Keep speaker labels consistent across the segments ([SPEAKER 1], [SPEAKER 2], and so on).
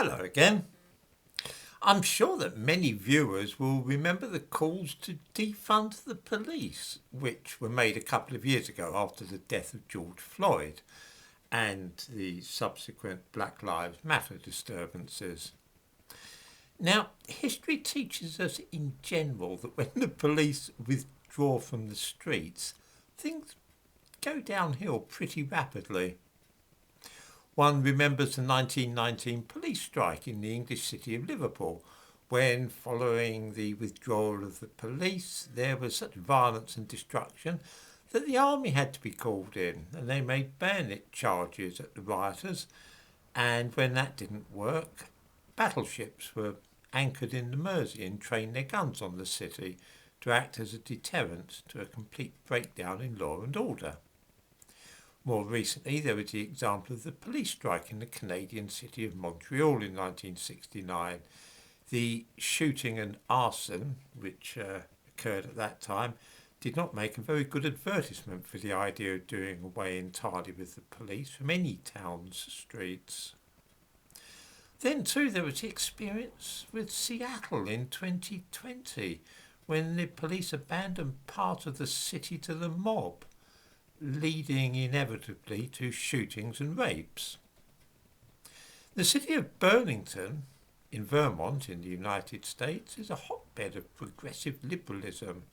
[SPEAKER 1] Hello again. I'm sure that many viewers will remember the calls to defund the police, which were made a couple of years ago after the death of George Floyd and the subsequent Black Lives Matter disturbances. Now, history teaches us in general that when the police withdraw from the streets, things go downhill pretty rapidly. One remembers the 1919 police strike in the English city of Liverpool, when, following the withdrawal of the police, there was such violence and destruction that the army had to be called in, and they made bayonet charges at the rioters. And when that didn't work, battleships were anchored in the Mersey and trained their guns on the city to act as a deterrent to a complete breakdown in law and order. More recently, there was the example of the police strike in the Canadian city of Montreal in 1969. The shooting and arson, which occurred at that time, did not make a very good advertisement for the idea of doing away entirely with the police from any town's streets. Then too there was the experience with Seattle in 2020, when the police abandoned part of the city to the mob, leading inevitably to shootings and rapes. The city of Burlington in Vermont in the United States is a hotbed of progressive liberalism.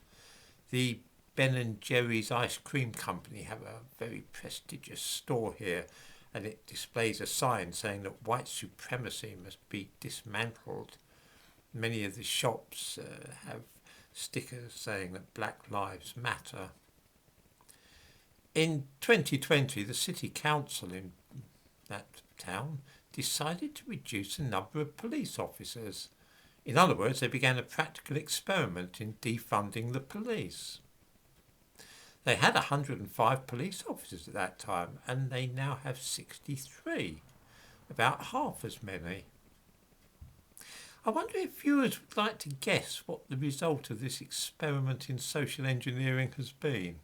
[SPEAKER 1] The Ben and Jerry's ice cream company have a very prestigious store here, and it displays a sign saying that white supremacy must be dismantled. Many of the shops have stickers saying that Black Lives Matter. In 2020, the city council in that town decided to reduce the number of police officers. In other words, they began a practical experiment in defunding the police. They had 105 police officers at that time, and they now have 63, about half as many. I wonder if viewers would like to guess what the result of this experiment in social engineering has been.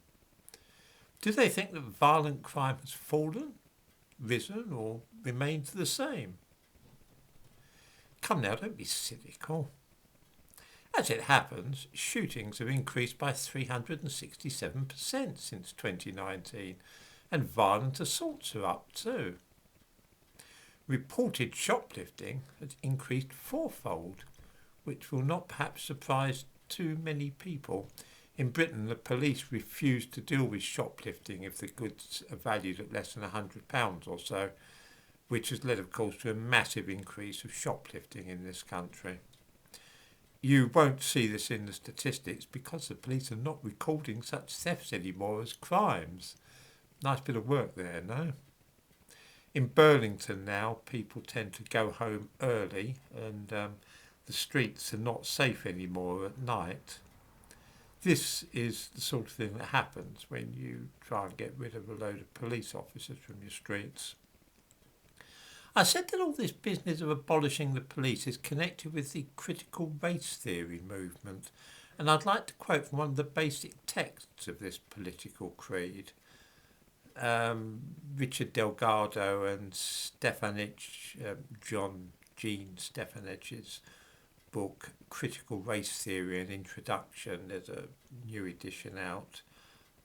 [SPEAKER 1] Do they think that violent crime has fallen, risen, or remained the same? Come now, don't be cynical. As it happens, shootings have increased by 367% since 2019, and violent assaults are up too. Reported shoplifting has increased fourfold, which will not perhaps surprise too many people. In Britain, the police refuse to deal with shoplifting if the goods are valued at less than £100 or so, which has led, of course, to a massive increase of shoplifting in this country. You won't see this in the statistics because the police are not recording such thefts anymore as crimes. Nice bit of work there, no? In Burlington now, people tend to go home early, and the streets are not safe anymore at night. This is the sort of thing that happens when you try and get rid of a load of police officers from your streets. I said that all this business of abolishing the police is connected with the critical race theory movement, and I'd like to quote from one of the basic texts of this political creed. Richard Delgado and Stefanich, Jean Stefanich's book Critical Race Theory and Introduction. There's a new edition out.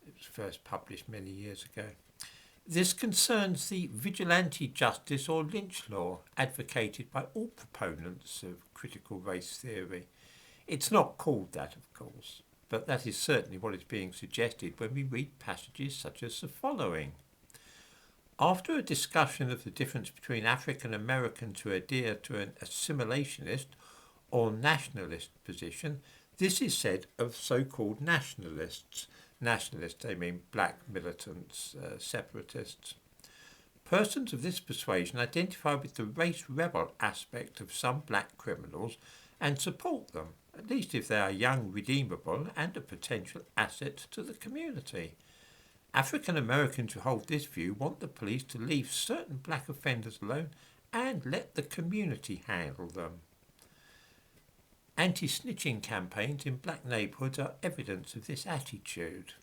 [SPEAKER 1] It was first published many years ago. This concerns the vigilante justice or lynch law advocated by all proponents of critical race theory. It's not called that, of course, but that is certainly what is being suggested when we read passages such as the following. After a discussion of the difference between African Americans who adhere to an assimilationist or nationalist position, this is said of so-called nationalists. Nationalists, they mean black militants, separatists. Persons of this persuasion identify with the race rebel aspect of some black criminals and support them, at least if they are young, redeemable, and a potential asset to the community. African Americans who hold this view want the police to leave certain black offenders alone and let the community handle them. Anti-snitching campaigns in black neighbourhoods are evidence of this attitude.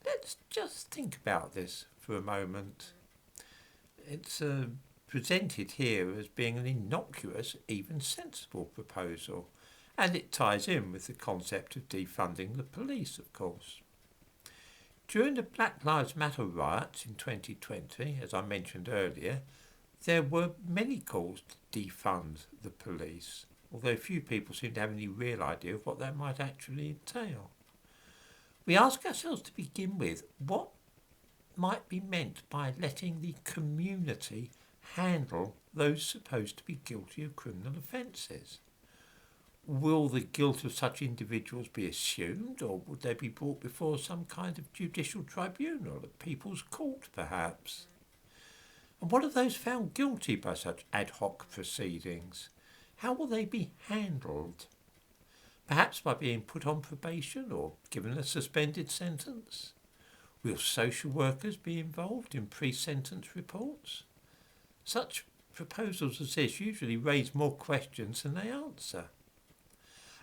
[SPEAKER 1] Let's just think about this for a moment. It's a presented here as being an innocuous, even sensible proposal, and it ties in with the concept of defunding the police, of course. During the Black Lives Matter riots in 2020, as I mentioned earlier, there were many calls to defund the police, although few people seem to have any real idea of what that might actually entail. We ask ourselves to begin with, what might be meant by letting the community handle those supposed to be guilty of criminal offences? Will the guilt of such individuals be assumed, or would they be brought before some kind of judicial tribunal, a people's court perhaps? And what of those found guilty by such ad hoc proceedings? How will they be handled? Perhaps by being put on probation or given a suspended sentence? Will social workers be involved in pre-sentence reports? Such proposals as this usually raise more questions than they answer.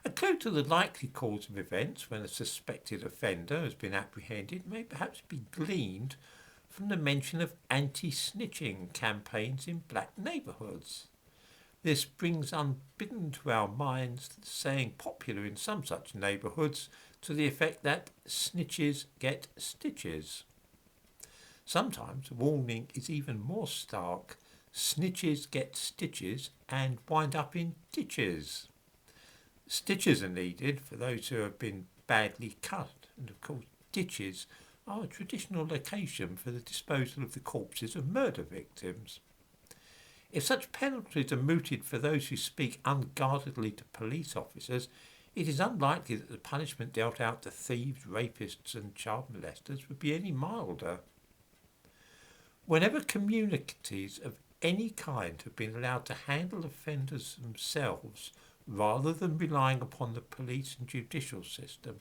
[SPEAKER 1] A clue to the likely cause of events when a suspected offender has been apprehended may perhaps be gleaned from the mention of anti-snitching campaigns in black neighbourhoods. This brings unbidden to our minds the saying popular in some such neighbourhoods to the effect that snitches get stitches. Sometimes the warning is even more stark: snitches get stitches and wind up in ditches. Stitches are needed for those who have been badly cut, and of course ditches are a traditional location for the disposal of the corpses of murder victims. If such penalties are mooted for those who speak unguardedly to police officers, it is unlikely that the punishment dealt out to thieves, rapists and child molesters would be any milder. Whenever communities of any kind have been allowed to handle offenders themselves rather than relying upon the police and judicial system,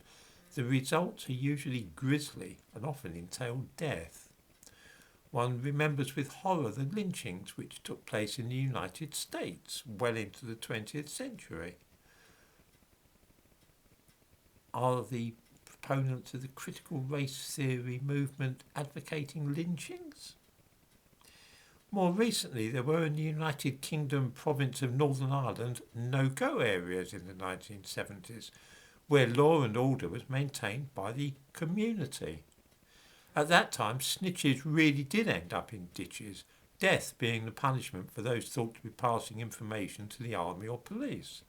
[SPEAKER 1] the results are usually grisly and often entail death. One remembers with horror the lynchings which took place in the United States well into the 20th century. Are the proponents of the critical race theory movement advocating lynchings? More recently, there were in the United Kingdom province of Northern Ireland no-go areas in the 1970s, where law and order was maintained by the community. At that time, snitches really did end up in ditches, death being the punishment for those thought to be passing information to the army or police.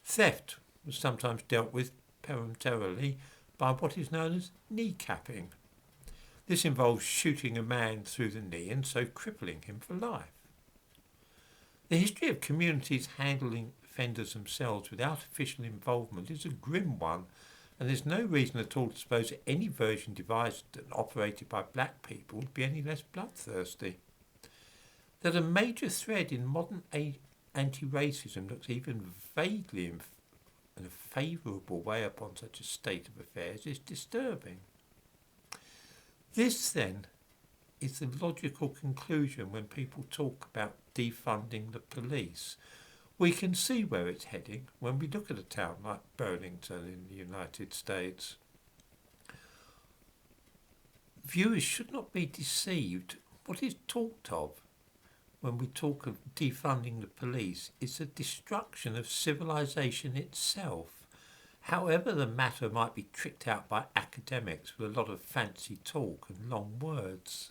[SPEAKER 1] Theft was sometimes dealt with peremptorily by what is known as kneecapping. This involves shooting a man through the knee and so crippling him for life. The history of communities handling offenders themselves without official involvement is a grim one, and there's no reason at all to suppose that any version devised and operated by black people would be any less bloodthirsty. That a major thread in modern anti-racism looks even vaguely in a favourable way upon such a state of affairs is disturbing. This, then, is the logical conclusion when people talk about defunding the police. We can see where it's heading when we look at a town like Burlington in the United States. Viewers should not be deceived. What is talked of when we talk of defunding the police is the destruction of civilization itself. However, the matter might be tricked out by academics with a lot of fancy talk and long words.